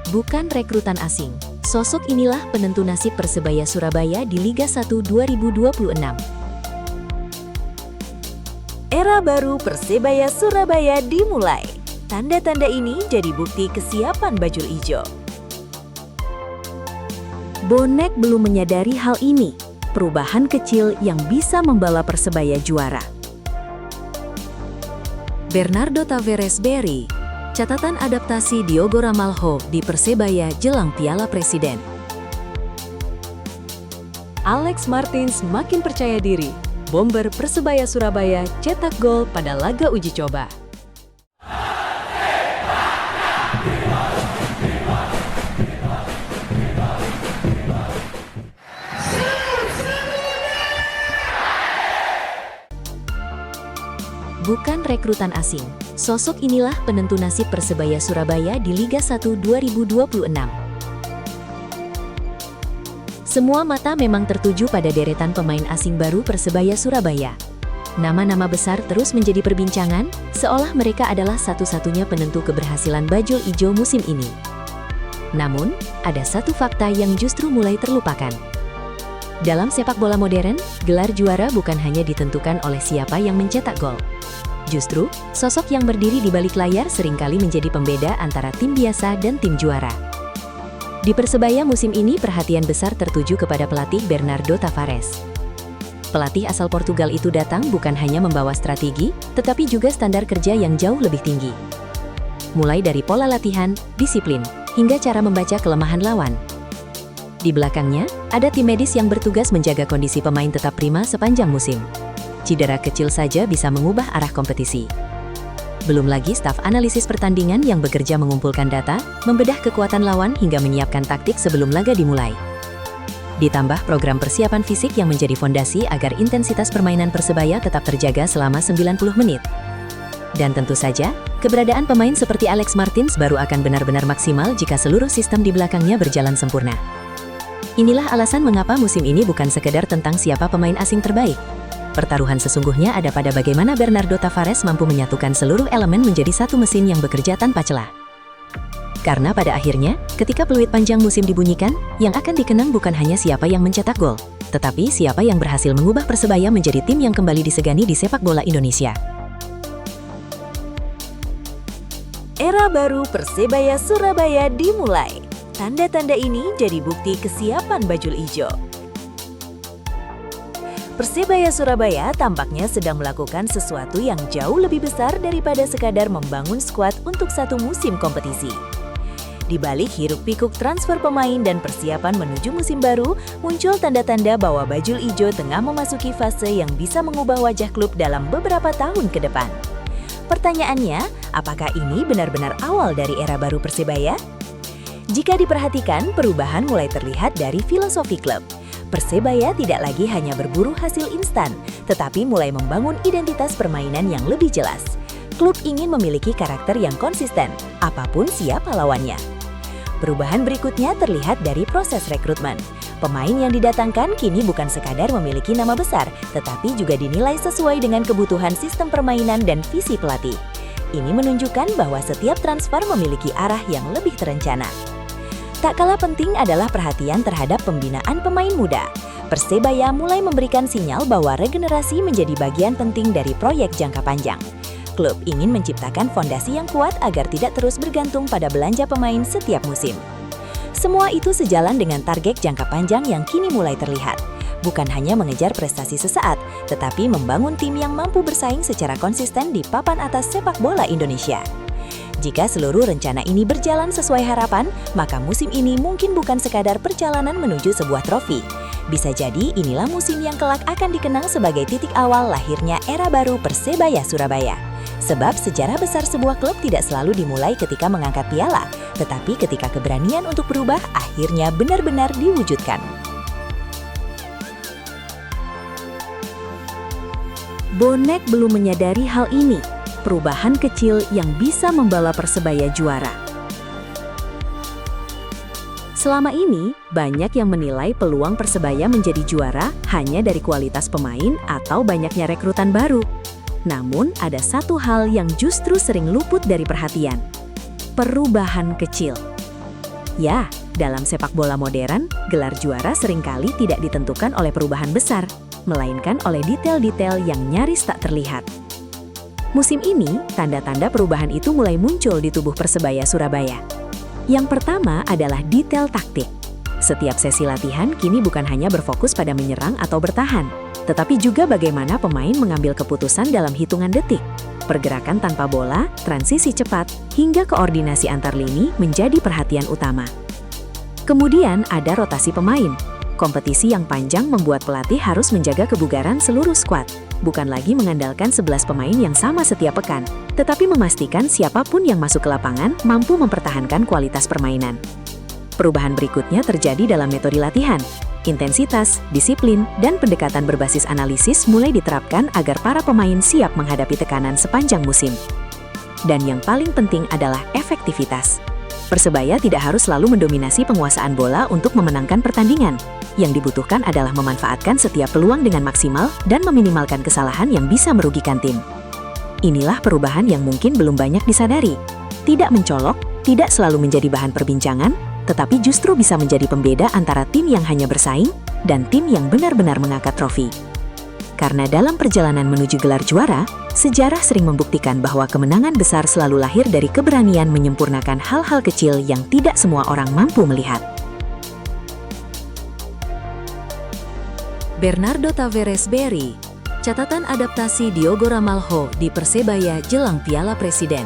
Bukan rekrutan asing. Sosok inilah penentu nasib Persebaya Surabaya di Liga 1 2026. Era baru Persebaya Surabaya dimulai. Tanda-tanda ini jadi bukti kesiapan bajul ijo. Bonek belum menyadari hal ini. Perubahan kecil yang bisa membawa Persebaya juara. Bernardo Tavares Berry. Catatan adaptasi Diogo Ramalho di Persebaya jelang Piala Presiden. Alex Martins makin percaya diri. Bomber Persebaya Surabaya cetak gol pada laga uji coba. Bukan rekrutan asing. Sosok inilah penentu nasib Persebaya Surabaya di Liga 1 2026. Semua mata memang tertuju pada deretan pemain asing baru Persebaya Surabaya. Nama-nama besar terus menjadi perbincangan, seolah mereka adalah satu-satunya penentu keberhasilan bajul ijo musim ini. Namun, ada satu fakta yang justru mulai terlupakan. Dalam sepak bola modern, gelar juara bukan hanya ditentukan oleh siapa yang mencetak gol. Justru, sosok yang berdiri di balik layar seringkali menjadi pembeda antara tim biasa dan tim juara. Di Persebaya musim ini perhatian besar tertuju kepada pelatih Bernardo Tavares. Pelatih asal Portugal itu datang bukan hanya membawa strategi, tetapi juga standar kerja yang jauh lebih tinggi. Mulai dari pola latihan, disiplin, hingga cara membaca kelemahan lawan. Di belakangnya, ada tim medis yang bertugas menjaga kondisi pemain tetap prima sepanjang musim. Cedera kecil saja bisa mengubah arah kompetisi. Belum lagi staf analisis pertandingan yang bekerja mengumpulkan data, membedah kekuatan lawan hingga menyiapkan taktik sebelum laga dimulai. Ditambah program persiapan fisik yang menjadi fondasi agar intensitas permainan Persebaya tetap terjaga selama 90 menit. Dan tentu saja, keberadaan pemain seperti Alex Martins baru akan benar-benar maksimal jika seluruh sistem di belakangnya berjalan sempurna. Inilah alasan mengapa musim ini bukan sekedar tentang siapa pemain asing terbaik. Pertaruhan sesungguhnya ada pada bagaimana Bernardo Tavares mampu menyatukan seluruh elemen menjadi satu mesin yang bekerja tanpa celah. Karena pada akhirnya, ketika peluit panjang musim dibunyikan, yang akan dikenang bukan hanya siapa yang mencetak gol, tetapi siapa yang berhasil mengubah Persebaya menjadi tim yang kembali disegani di sepak bola Indonesia. Era baru Persebaya Surabaya dimulai. Tanda-tanda ini jadi bukti kesiapan bajul ijo. Persebaya Surabaya tampaknya sedang melakukan sesuatu yang jauh lebih besar daripada sekadar membangun skuad untuk satu musim kompetisi. Di balik hiruk-pikuk transfer pemain dan persiapan menuju musim baru, muncul tanda-tanda bahwa bajul ijo tengah memasuki fase yang bisa mengubah wajah klub dalam beberapa tahun ke depan. Pertanyaannya, apakah ini benar-benar awal dari era baru Persebaya? Jika diperhatikan, perubahan mulai terlihat dari filosofi klub. Persebaya tidak lagi hanya berburu hasil instan, tetapi mulai membangun identitas permainan yang lebih jelas. Klub ingin memiliki karakter yang konsisten, apapun siapa lawannya. Perubahan berikutnya terlihat dari proses rekrutmen. Pemain yang didatangkan kini bukan sekadar memiliki nama besar, tetapi juga dinilai sesuai dengan kebutuhan sistem permainan dan visi pelatih. Ini menunjukkan bahwa setiap transfer memiliki arah yang lebih terencana. Tak kalah penting adalah perhatian terhadap pembinaan pemain muda. Persebaya mulai memberikan sinyal bahwa regenerasi menjadi bagian penting dari proyek jangka panjang. Klub ingin menciptakan fondasi yang kuat agar tidak terus bergantung pada belanja pemain setiap musim. Semua itu sejalan dengan target jangka panjang yang kini mulai terlihat. Bukan hanya mengejar prestasi sesaat, tetapi membangun tim yang mampu bersaing secara konsisten di papan atas sepak bola Indonesia. Jika seluruh rencana ini berjalan sesuai harapan, maka musim ini mungkin bukan sekadar perjalanan menuju sebuah trofi. Bisa jadi inilah musim yang kelak akan dikenang sebagai titik awal lahirnya era baru Persebaya Surabaya. Sebab sejarah besar sebuah klub tidak selalu dimulai ketika mengangkat piala, tetapi ketika keberanian untuk berubah akhirnya benar-benar diwujudkan. Bonek belum menyadari hal ini. Perubahan kecil yang bisa membawa Persebaya juara. Selama ini, banyak yang menilai peluang Persebaya menjadi juara hanya dari kualitas pemain atau banyaknya rekrutan baru. Namun, ada satu hal yang justru sering luput dari perhatian. Perubahan kecil. Ya, dalam sepak bola modern, gelar juara seringkali tidak ditentukan oleh perubahan besar, melainkan oleh detail-detail yang nyaris tak terlihat. Musim ini, tanda-tanda perubahan itu mulai muncul di tubuh Persebaya Surabaya. Yang pertama adalah detail taktik. Setiap sesi latihan kini bukan hanya berfokus pada menyerang atau bertahan, tetapi juga bagaimana pemain mengambil keputusan dalam hitungan detik. Pergerakan tanpa bola, transisi cepat, hingga koordinasi antar lini menjadi perhatian utama. Kemudian ada rotasi pemain. Kompetisi yang panjang membuat pelatih harus menjaga kebugaran seluruh skuad, bukan lagi mengandalkan 11 pemain yang sama setiap pekan, tetapi memastikan siapapun yang masuk ke lapangan mampu mempertahankan kualitas permainan. Perubahan berikutnya terjadi dalam metode latihan. Intensitas, disiplin, dan pendekatan berbasis analisis mulai diterapkan agar para pemain siap menghadapi tekanan sepanjang musim. Dan yang paling penting adalah efektivitas. Persebaya tidak harus selalu mendominasi penguasaan bola untuk memenangkan pertandingan. Yang dibutuhkan adalah memanfaatkan setiap peluang dengan maksimal dan meminimalkan kesalahan yang bisa merugikan tim. Inilah perubahan yang mungkin belum banyak disadari. Tidak mencolok, tidak selalu menjadi bahan perbincangan, tetapi justru bisa menjadi pembeda antara tim yang hanya bersaing dan tim yang benar-benar mengangkat trofi. Karena dalam perjalanan menuju gelar juara, sejarah sering membuktikan bahwa kemenangan besar selalu lahir dari keberanian menyempurnakan hal-hal kecil yang tidak semua orang mampu melihat. Bernardo Tavares Berry, catatan adaptasi Diogo Ramalho di Persebaya jelang Piala Presiden.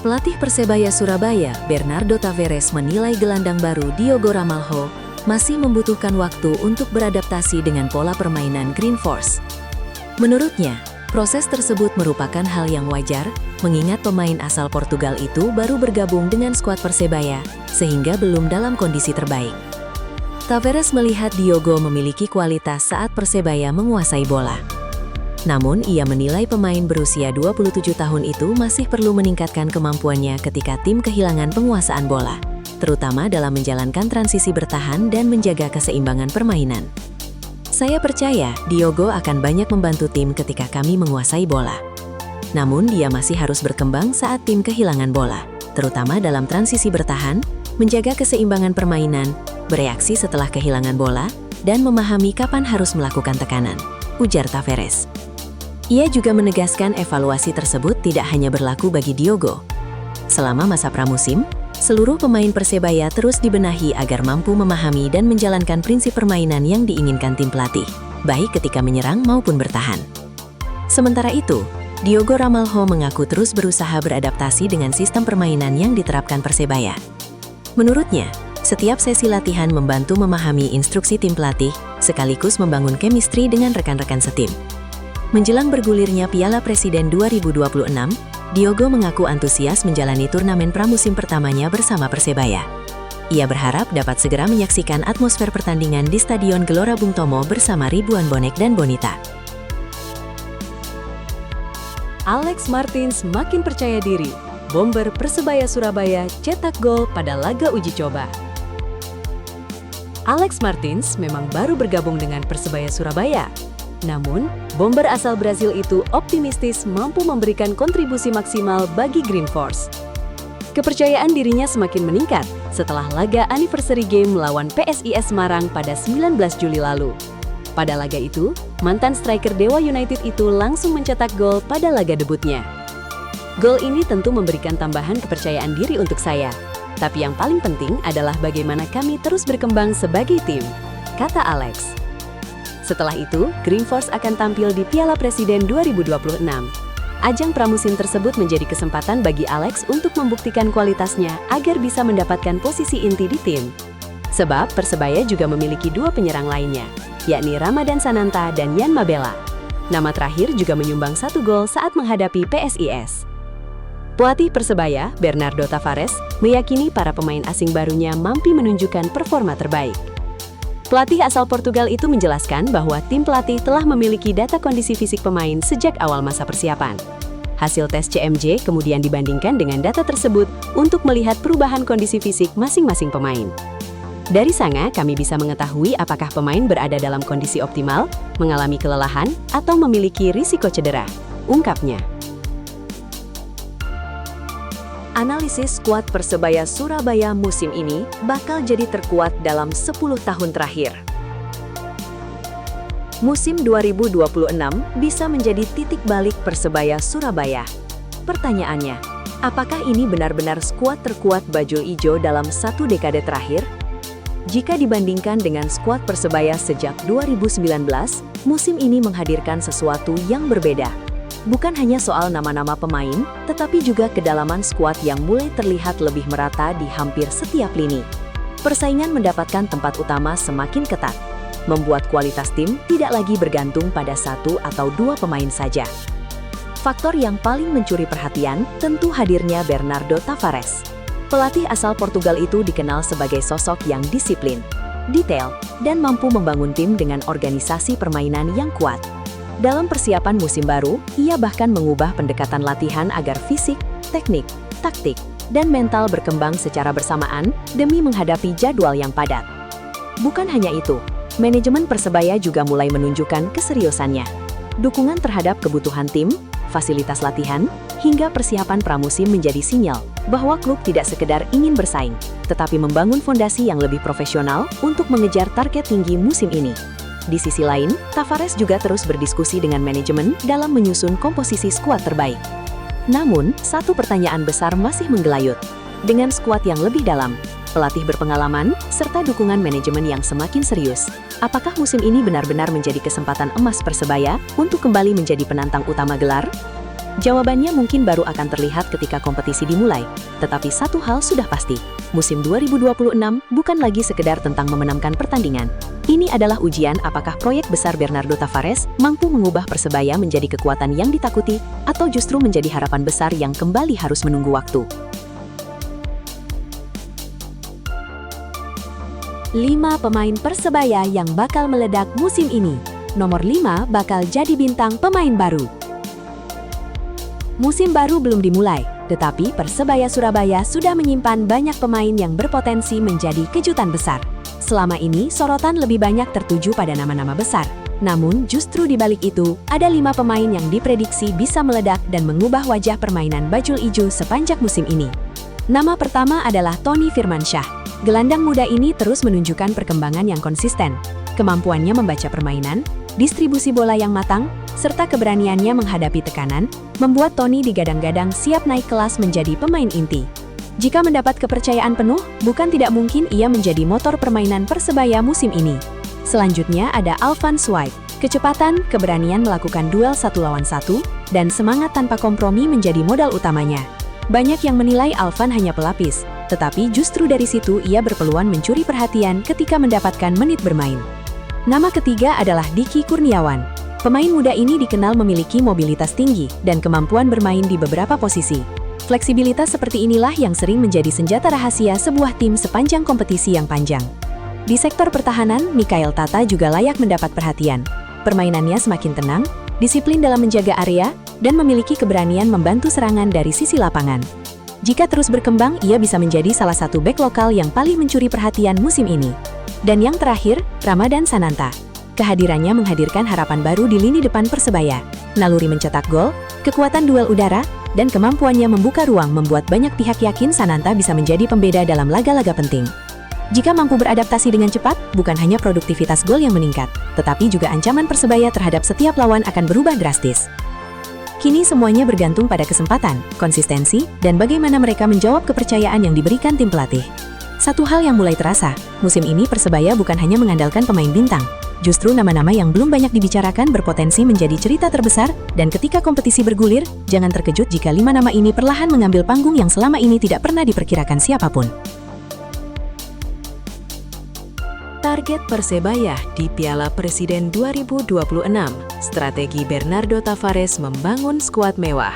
Pelatih Persebaya Surabaya, Bernardo Tavares menilai gelandang baru Diogo Ramalho masih membutuhkan waktu untuk beradaptasi dengan pola permainan Green Force. Menurutnya, proses tersebut merupakan hal yang wajar, mengingat pemain asal Portugal itu baru bergabung dengan skuad Persebaya, sehingga belum dalam kondisi terbaik. Tavares melihat Diogo memiliki kualitas saat Persebaya menguasai bola. Namun, ia menilai pemain berusia 27 tahun itu masih perlu meningkatkan kemampuannya ketika tim kehilangan penguasaan bola, terutama dalam menjalankan transisi bertahan dan menjaga keseimbangan permainan. Saya percaya Diogo akan banyak membantu tim ketika kami menguasai bola. Namun, dia masih harus berkembang saat tim kehilangan bola, terutama dalam transisi bertahan, menjaga keseimbangan permainan, bereaksi setelah kehilangan bola, dan memahami kapan harus melakukan tekanan, ujar Tavares. Ia juga menegaskan evaluasi tersebut tidak hanya berlaku bagi Diogo. Selama masa pramusim, seluruh pemain Persebaya terus dibenahi agar mampu memahami dan menjalankan prinsip permainan yang diinginkan tim pelatih, baik ketika menyerang maupun bertahan. Sementara itu, Diogo Ramalho mengaku terus berusaha beradaptasi dengan sistem permainan yang diterapkan Persebaya. Menurutnya, setiap sesi latihan membantu memahami instruksi tim pelatih, sekaligus membangun chemistry dengan rekan-rekan setim. Menjelang bergulirnya Piala Presiden 2026, Diogo mengaku antusias menjalani turnamen pramusim pertamanya bersama Persebaya. Ia berharap dapat segera menyaksikan atmosfer pertandingan di Stadion Gelora Bung Tomo bersama ribuan bonek dan bonita. Alex Martins makin percaya diri. Bomber Persebaya Surabaya cetak gol pada laga uji coba. Alex Martins memang baru bergabung dengan Persebaya Surabaya. Namun, bomber asal Brasil itu optimistis mampu memberikan kontribusi maksimal bagi Green Force. Kepercayaan dirinya semakin meningkat setelah laga anniversary game melawan PSIS Semarang pada 19 Juli lalu. Pada laga itu, mantan striker Dewa United itu langsung mencetak gol pada laga debutnya. Gol ini tentu memberikan tambahan kepercayaan diri untuk saya. Tapi yang paling penting adalah bagaimana kami terus berkembang sebagai tim, kata Alex. Setelah itu, Green Force akan tampil di Piala Presiden 2026. Ajang pramusim tersebut menjadi kesempatan bagi Alex untuk membuktikan kualitasnya agar bisa mendapatkan posisi inti di tim. Sebab Persebaya juga memiliki dua penyerang lainnya, yakni Ramadan Sananta dan Yan Mabela. Nama terakhir juga menyumbang 1 gol saat menghadapi PSIS. Pelatih Persebaya, Bernardo Tavares, meyakini para pemain asing barunya mampu menunjukkan performa terbaik. Pelatih asal Portugal itu menjelaskan bahwa tim pelatih telah memiliki data kondisi fisik pemain sejak awal masa persiapan. Hasil tes CMJ kemudian dibandingkan dengan data tersebut untuk melihat perubahan kondisi fisik masing-masing pemain. Dari sana, kami bisa mengetahui apakah pemain berada dalam kondisi optimal, mengalami kelelahan, atau memiliki risiko cedera, ungkapnya. Analisis skuad Persebaya Surabaya musim ini bakal jadi terkuat dalam 10 tahun terakhir. Musim 2026 bisa menjadi titik balik Persebaya Surabaya. Pertanyaannya, apakah ini benar-benar skuad terkuat Bajul Ijo dalam satu dekade terakhir? Jika dibandingkan dengan skuad Persebaya sejak 2019, musim ini menghadirkan sesuatu yang berbeda. Bukan hanya soal nama-nama pemain, tetapi juga kedalaman skuad yang mulai terlihat lebih merata di hampir setiap lini. Persaingan mendapatkan tempat utama semakin ketat, membuat kualitas tim tidak lagi bergantung pada satu atau dua pemain saja. Faktor yang paling mencuri perhatian tentu hadirnya Bernardo Tavares. Pelatih asal Portugal itu dikenal sebagai sosok yang disiplin, detail, dan mampu membangun tim dengan organisasi permainan yang kuat. Dalam persiapan musim baru, ia bahkan mengubah pendekatan latihan agar fisik, teknik, taktik, dan mental berkembang secara bersamaan demi menghadapi jadwal yang padat. Bukan hanya itu, manajemen Persebaya juga mulai menunjukkan keseriusannya. Dukungan terhadap kebutuhan tim, fasilitas latihan, hingga persiapan pramusim menjadi sinyal bahwa klub tidak sekedar ingin bersaing, tetapi membangun fondasi yang lebih profesional untuk mengejar target tinggi musim ini. Di sisi lain, Tavares juga terus berdiskusi dengan manajemen dalam menyusun komposisi skuad terbaik. Namun, satu pertanyaan besar masih menggelayut. Dengan skuad yang lebih dalam, pelatih berpengalaman, serta dukungan manajemen yang semakin serius, apakah musim ini benar-benar menjadi kesempatan emas Persebaya untuk kembali menjadi penantang utama gelar? Jawabannya mungkin baru akan terlihat ketika kompetisi dimulai, tetapi satu hal sudah pasti, musim 2026 bukan lagi sekedar tentang memenangkan pertandingan. Ini adalah ujian apakah proyek besar Bernardo Tavares mampu mengubah Persebaya menjadi kekuatan yang ditakuti atau justru menjadi harapan besar yang kembali harus menunggu waktu. 5 pemain Persebaya yang bakal meledak musim ini. Nomor 5 bakal jadi bintang pemain baru. Musim baru belum dimulai, tetapi Persebaya Surabaya sudah menyimpan banyak pemain yang berpotensi menjadi kejutan besar. Selama ini, sorotan lebih banyak tertuju pada nama-nama besar. Namun, justru di balik itu, ada 5 pemain yang diprediksi bisa meledak dan mengubah wajah permainan Bajul Ijo sepanjang musim ini. Nama pertama adalah Tony Firmansyah. Gelandang muda ini terus menunjukkan perkembangan yang konsisten. Kemampuannya membaca permainan, distribusi bola yang matang, serta keberaniannya menghadapi tekanan, membuat Tony digadang-gadang siap naik kelas menjadi pemain inti. Jika mendapat kepercayaan penuh, bukan tidak mungkin ia menjadi motor permainan Persebaya musim ini. Selanjutnya ada Alvan Swipe. Kecepatan, keberanian melakukan duel 1 lawan 1, dan semangat tanpa kompromi menjadi modal utamanya. Banyak yang menilai Alvan hanya pelapis, tetapi justru dari situ ia berpeluang mencuri perhatian ketika mendapatkan menit bermain. Nama ketiga adalah Diki Kurniawan. Pemain muda ini dikenal memiliki mobilitas tinggi dan kemampuan bermain di beberapa posisi. Fleksibilitas seperti inilah yang sering menjadi senjata rahasia sebuah tim sepanjang kompetisi yang panjang. Di sektor pertahanan, Mikael Tata juga layak mendapat perhatian. Permainannya semakin tenang, disiplin dalam menjaga area, dan memiliki keberanian membantu serangan dari sisi lapangan. Jika terus berkembang, ia bisa menjadi salah satu bek lokal yang paling mencuri perhatian musim ini. Dan yang terakhir, Ramadan Sananta. Kehadirannya menghadirkan harapan baru di lini depan Persebaya. Naluri mencetak gol, kekuatan duel udara, dan kemampuannya membuka ruang membuat banyak pihak yakin Sananta bisa menjadi pembeda dalam laga-laga penting. Jika mampu beradaptasi dengan cepat, bukan hanya produktivitas gol yang meningkat, tetapi juga ancaman Persebaya terhadap setiap lawan akan berubah drastis. Kini semuanya bergantung pada kesempatan, konsistensi, dan bagaimana mereka menjawab kepercayaan yang diberikan tim pelatih. Satu hal yang mulai terasa, musim ini Persebaya bukan hanya mengandalkan pemain bintang. Justru nama-nama yang belum banyak dibicarakan berpotensi menjadi cerita terbesar, dan ketika kompetisi bergulir, jangan terkejut jika 5 nama ini perlahan mengambil panggung yang selama ini tidak pernah diperkirakan siapapun. Target Persebaya di Piala Presiden 2026, strategi Bernardo Tavares membangun skuad mewah.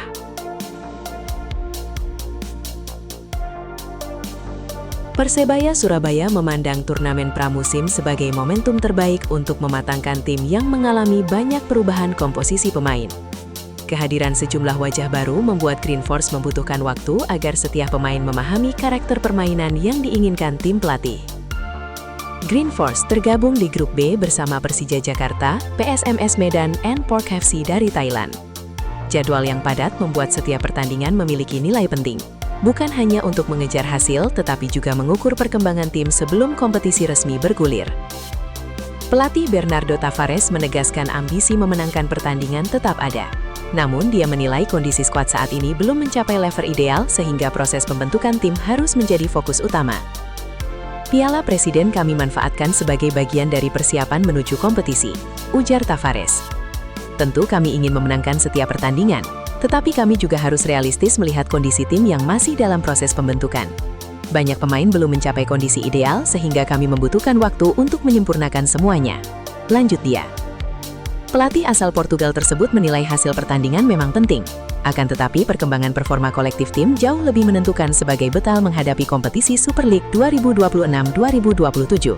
Persebaya Surabaya memandang turnamen pramusim sebagai momentum terbaik untuk mematangkan tim yang mengalami banyak perubahan komposisi pemain. Kehadiran sejumlah wajah baru membuat Green Force membutuhkan waktu agar setiap pemain memahami karakter permainan yang diinginkan tim pelatih. Green Force tergabung di grup B bersama Persija Jakarta, PSMS Medan, dan Pork FC dari Thailand. Jadwal yang padat membuat setiap pertandingan memiliki nilai penting. Bukan hanya untuk mengejar hasil, tetapi juga mengukur perkembangan tim sebelum kompetisi resmi bergulir. Pelatih Bernardo Tavares menegaskan ambisi memenangkan pertandingan tetap ada. Namun, dia menilai kondisi skuad saat ini belum mencapai level ideal sehingga proses pembentukan tim harus menjadi fokus utama. Piala Presiden kami manfaatkan sebagai bagian dari persiapan menuju kompetisi, ujar Tavares. Tentu kami ingin memenangkan setiap pertandingan, tetapi kami juga harus realistis melihat kondisi tim yang masih dalam proses pembentukan. Banyak pemain belum mencapai kondisi ideal sehingga kami membutuhkan waktu untuk menyempurnakan semuanya. Lanjut dia. Pelatih asal Portugal tersebut menilai hasil pertandingan memang penting. Akan tetapi perkembangan performa kolektif tim jauh lebih menentukan sebagai bekal menghadapi kompetisi Super League 2026-2027.